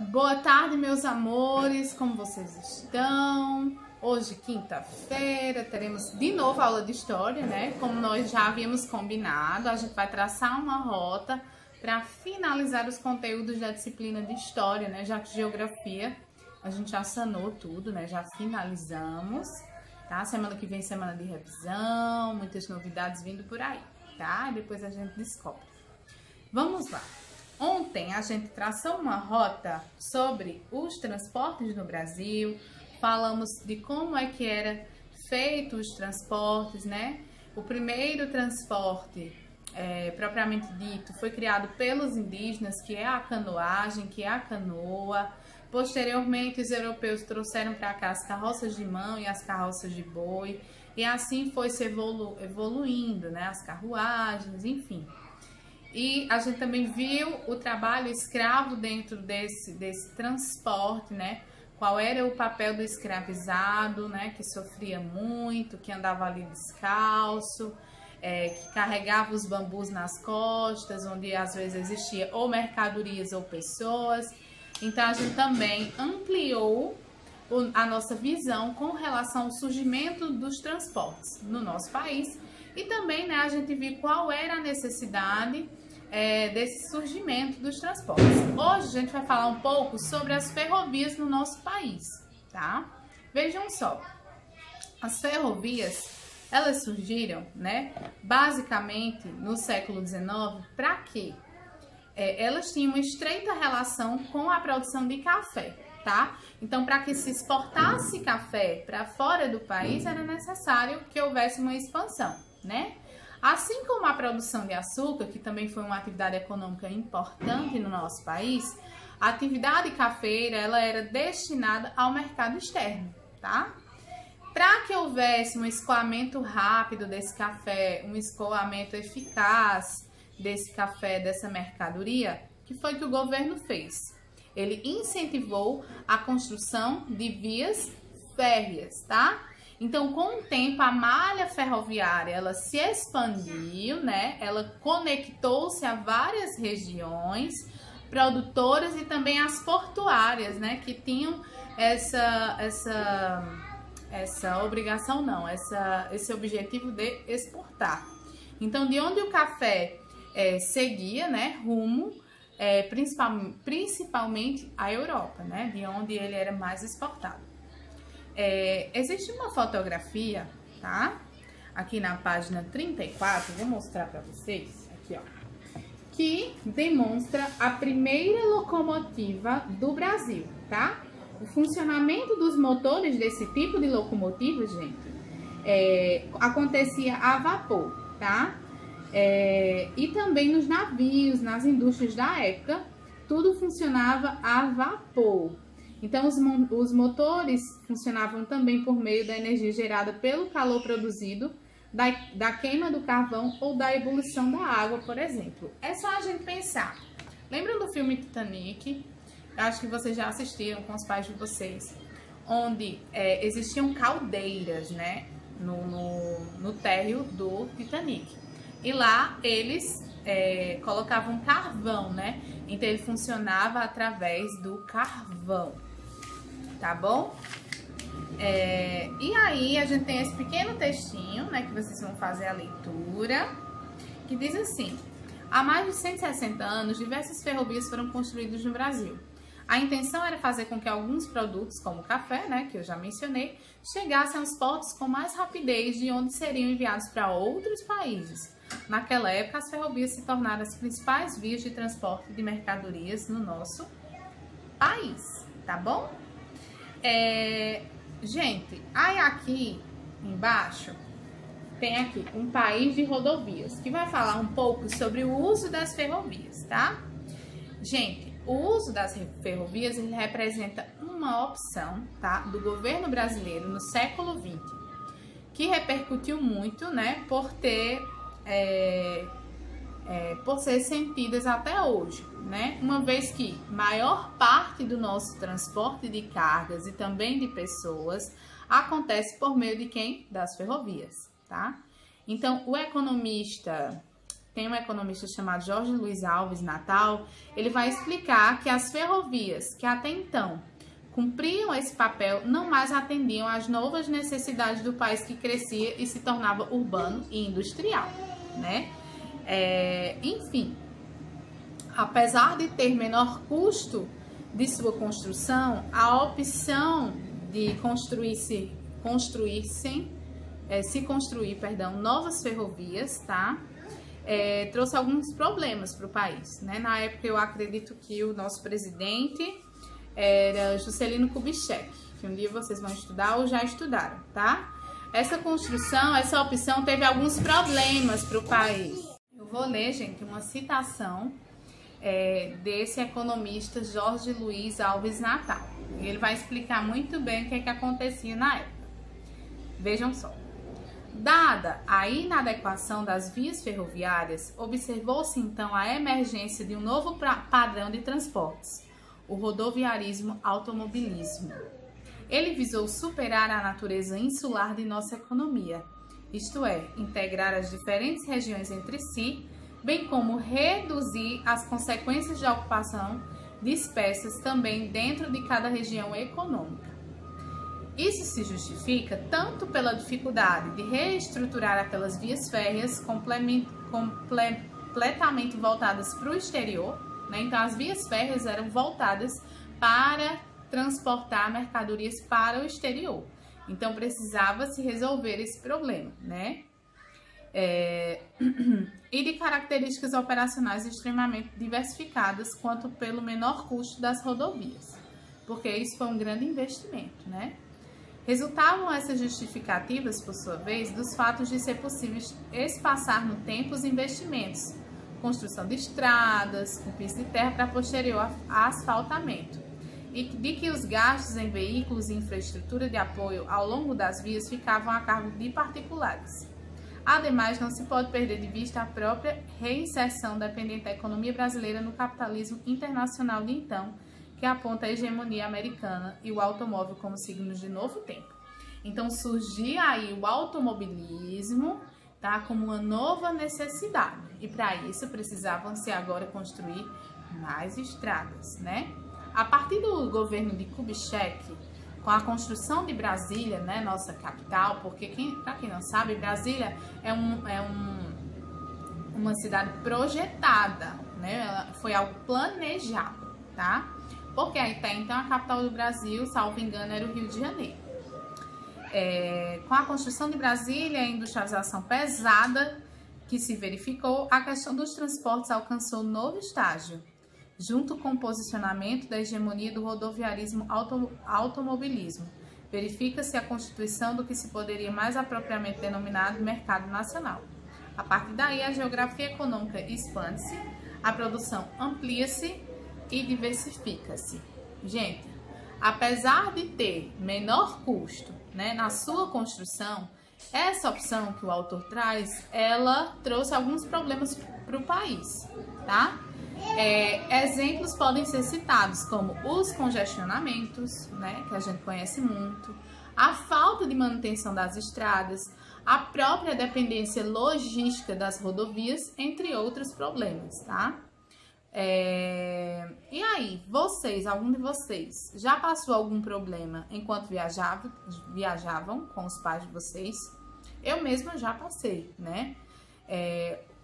Boa tarde, meus amores, como vocês estão? Hoje, quinta-feira, teremos de novo aula de história, né? Como nós já havíamos combinado, a gente vai traçar uma rota para finalizar os conteúdos da disciplina de história, né? Já que geografia a gente já sanou tudo, né? Já finalizamos, tá? Semana que vem, semana de revisão, muitas novidades vindo por aí, tá? E depois a gente descobre. Vamos lá. Ontem a gente traçou uma rota sobre os transportes no Brasil, falamos de como é que era feito os transportes, né? O primeiro transporte, propriamente dito, foi criado pelos indígenas, que é a canoagem, que é a canoa. Posteriormente, os europeus trouxeram para cá as carroças de mão e as carroças de boi, e assim foi se evoluindo, né? As carruagens, enfim. E a gente também viu o trabalho escravo dentro desse transporte, né? Qual era o papel do escravizado, né? Que sofria muito, que andava ali descalço, que carregava os bambus nas costas, onde às vezes existia ou mercadorias ou pessoas. Então a gente também ampliou a nossa visão com relação ao surgimento dos transportes no nosso país. E também, né, a gente viu qual era a necessidade desse surgimento dos transportes. Hoje a gente vai falar um pouco sobre as ferrovias no nosso país, tá? Vejam só, as ferrovias, elas surgiram, né, basicamente no século XIX, para quê? Elas tinham uma estreita relação com a produção de café, tá? Então, para que se exportasse café para fora do país, era necessário que houvesse uma expansão, né? Assim como a produção de açúcar, que também foi uma atividade econômica importante no nosso país, a atividade cafeira, ela era destinada ao mercado externo, tá? Para que houvesse um escoamento rápido desse café, um escoamento eficaz desse café, dessa mercadoria, que foi que o governo fez? Ele incentivou a construção de vias férreas, tá? Então, com o tempo, a malha ferroviária, ela se expandiu, né? Ela conectou-se a várias regiões produtoras e também as portuárias, né? Que tinham essa obrigação, não, esse objetivo de exportar. Então, de onde o café seguia, né? Rumo, principalmente a Europa, né? De onde ele era mais exportado. Existe uma fotografia, tá? Aqui na página 34, vou mostrar para vocês, aqui ó, que demonstra a primeira locomotiva do Brasil, tá? O funcionamento dos motores desse tipo de locomotiva, gente, acontecia a vapor, tá? E também nos navios, nas indústrias da época, tudo funcionava a vapor. Então, os motores funcionavam também por meio da energia gerada pelo calor produzido da queima do carvão ou da ebulição da água, por exemplo. É só a gente pensar. Lembram do filme Titanic? Eu acho que vocês já assistiram com os pais de vocês. Onde existiam caldeiras, né? No térreo do Titanic. E lá eles colocavam carvão, né? Então, ele funcionava através do carvão. Tá bom? E aí, a gente tem esse pequeno textinho, né, que vocês vão fazer a leitura, que diz assim: há mais de 160 anos, diversas ferrovias foram construídas no Brasil. A intenção era fazer com que alguns produtos, como o café, né, que eu já mencionei, chegassem aos portos com mais rapidez, de onde seriam enviados para outros países. Naquela época, as ferrovias se tornaram as principais vias de transporte de mercadorias no nosso país, tá bom? Gente, aí aqui embaixo tem aqui um país de rodovias, que vai falar um pouco sobre o uso das ferrovias, tá? Gente, o uso das ferrovias, ele representa uma opção, tá, do governo brasileiro no século XX, que repercutiu muito, né, por ser sentidas até hoje, né? Uma vez que maior parte do nosso transporte de cargas e também de pessoas acontece por meio de quem? Das ferrovias, tá? Então, o economista tem um economista chamado Jorge Luiz Alves Natal, ele vai explicar que as ferrovias que até então cumpriam esse papel não mais atendiam às novas necessidades do país que crescia e se tornava urbano e industrial, né? Enfim, apesar de ter menor custo de sua construção, a opção de se construir novas ferrovias, tá? Trouxe alguns problemas para o país, né? Na época eu acredito que o nosso presidente era Juscelino Kubitschek, que um dia vocês vão estudar ou já estudaram, tá? Essa opção teve alguns problemas para o país. Eu vou ler, gente, uma citação desse economista Jorge Luiz Alves Natal. Ele vai explicar muito bem o que acontecia na época. Vejam só. Dada a inadequação das vias ferroviárias, observou-se então a emergência de um novo padrão de transportes, o rodoviarismo automobilismo. Ele visou superar a natureza insular de nossa economia, isto é, integrar as diferentes regiões entre si, bem como reduzir as consequências de ocupação dispersas também dentro de cada região econômica. Isso se justifica tanto pela dificuldade de reestruturar aquelas vias férreas completamente voltadas para o exterior, né? Então, as vias férreas eram voltadas para transportar mercadorias para o exterior. Então, precisava se resolver esse problema, né? E de características operacionais extremamente diversificadas, quanto pelo menor custo das rodovias, porque isso foi um grande investimento, né? Resultavam essas justificativas, por sua vez, dos fatos de ser possível espaçar no tempo os investimentos, construção de estradas, com piso de terra para posterior asfaltamento, e de que os gastos em veículos e infraestrutura de apoio ao longo das vias ficavam a cargo de particulares. Ademais, não se pode perder de vista a própria reinserção dependente da economia brasileira no capitalismo internacional de então, que aponta a hegemonia americana e o automóvel como signos de novo tempo. Então, surgia aí o automobilismo, tá, como uma nova necessidade. E para isso precisavam-se agora construir mais estradas, né? A partir do governo de Kubitschek, com a construção de Brasília, né, nossa capital, porque para quem não sabe, Brasília é uma cidade projetada, né? Ela foi algo planejado, tá? Porque até então a capital do Brasil, salvo engano, era o Rio de Janeiro. Com a construção de Brasília, a industrialização pesada que se verificou, a questão dos transportes alcançou novo estágio, junto com o posicionamento da hegemonia do rodoviarismo automobilismo. Verifica-se a constituição do que se poderia mais apropriadamente denominar de mercado nacional. A partir daí, a geografia econômica expande-se, a produção amplia-se e diversifica-se. Gente, apesar de ter menor custo, né, na sua construção, essa opção que o autor traz, ela trouxe alguns problemas para o país, tá? Exemplos podem ser citados como os congestionamentos, né, que a gente conhece muito, a falta de manutenção das estradas, a própria dependência logística das rodovias, entre outros problemas, tá? E aí, algum de vocês, já passou algum problema enquanto viajavam com os pais de vocês? Eu mesma já passei, né?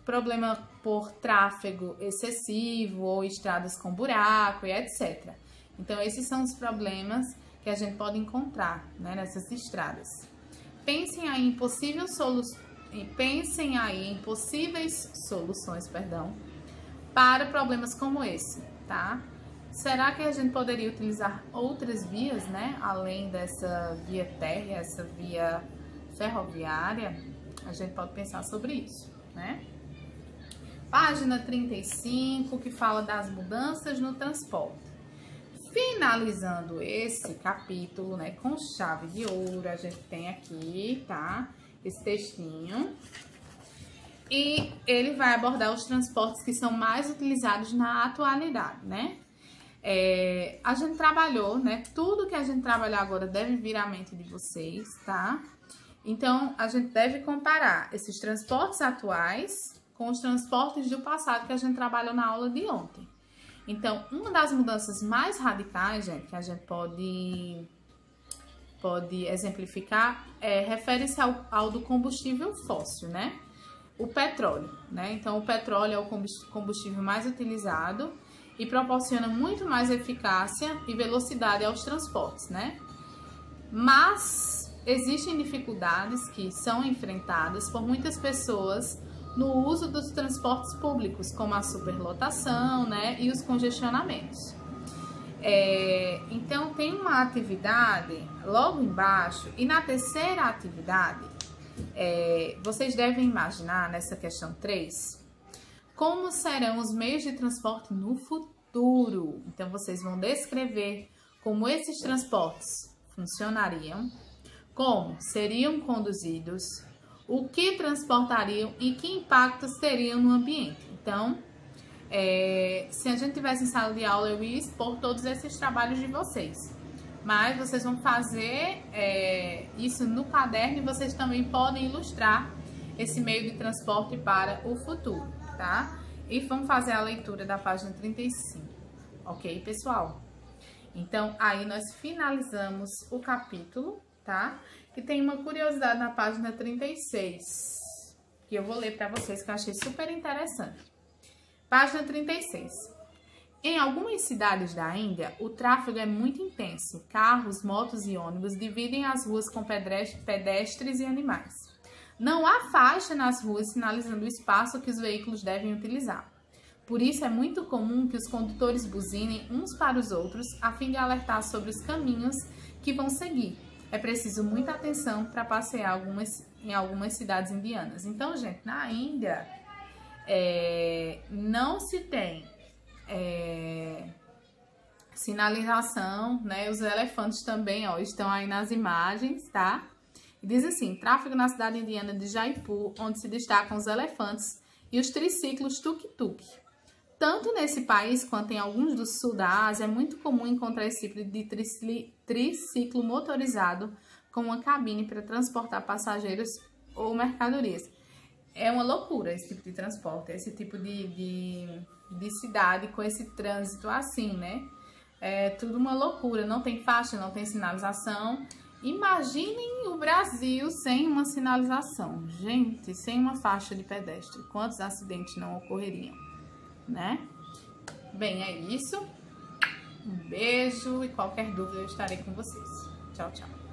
Problema por tráfego excessivo ou estradas com buraco e etc. Então, esses são os problemas que a gente pode encontrar, né, nessas estradas. Pensem aí em possíveis soluções, para problemas como esse, tá? Será que a gente poderia utilizar outras vias, né? Além dessa via térrea, essa via ferroviária? A gente pode pensar sobre isso, né? Página 35, que fala das mudanças no transporte. Finalizando esse capítulo, né, com chave de ouro, a gente tem aqui, tá? Esse textinho. E ele vai abordar os transportes que são mais utilizados na atualidade, né? A gente trabalhou, né? Tudo que a gente trabalhar agora deve vir à mente de vocês, tá? Então, a gente deve comparar esses transportes atuais, com os transportes do passado que a gente trabalhou na aula de ontem. Então, uma das mudanças mais radicais, gente, que a gente pode exemplificar, refere-se ao do combustível fóssil, né? O petróleo, né? Então, o petróleo é o combustível mais utilizado e proporciona muito mais eficácia e velocidade aos transportes, né? Mas existem dificuldades que são enfrentadas por muitas pessoas no uso dos transportes públicos, como a superlotação, né, e os congestionamentos. Então, tem uma atividade logo embaixo, e na terceira atividade, vocês devem imaginar, nessa questão 3, como serão os meios de transporte no futuro. Então, vocês vão descrever como esses transportes funcionariam, como seriam conduzidos, o que transportariam e que impactos teriam no ambiente. Então, se a gente tivesse em sala de aula, eu ia expor todos esses trabalhos de vocês. Mas vocês vão fazer isso no caderno e vocês também podem ilustrar esse meio de transporte para o futuro, tá? E vamos fazer a leitura da página 35, ok, pessoal? Então, aí nós finalizamos o capítulo, tá? E tem uma curiosidade na página 36, que eu vou ler para vocês, que eu achei super interessante. Página 36. Em algumas cidades da Índia, o tráfego é muito intenso. Carros, motos e ônibus dividem as ruas com pedestres e animais. Não há faixa nas ruas sinalizando o espaço que os veículos devem utilizar. Por isso, é muito comum que os condutores buzinem uns para os outros, a fim de alertar sobre os caminhos que vão seguir. É preciso muita atenção para passear em algumas cidades indianas. Então, gente, na Índia, não se tem sinalização, né? Os elefantes também, ó, estão aí nas imagens, tá? E diz assim: tráfego na cidade indiana de Jaipur, onde se destacam os elefantes e os triciclos tuk-tuk. Tanto nesse país quanto em alguns do sul da Ásia, é muito comum encontrar esse tipo de triciclo motorizado com uma cabine para transportar passageiros ou mercadorias. É uma loucura esse tipo de transporte, esse tipo de cidade com esse trânsito assim, né? É tudo uma loucura, não tem faixa, não tem sinalização. Imaginem o Brasil sem uma sinalização. Gente, sem uma faixa de pedestre, quantos acidentes não ocorreriam, né? Bem, é isso. Um beijo e qualquer dúvida eu estarei com vocês. Tchau, tchau.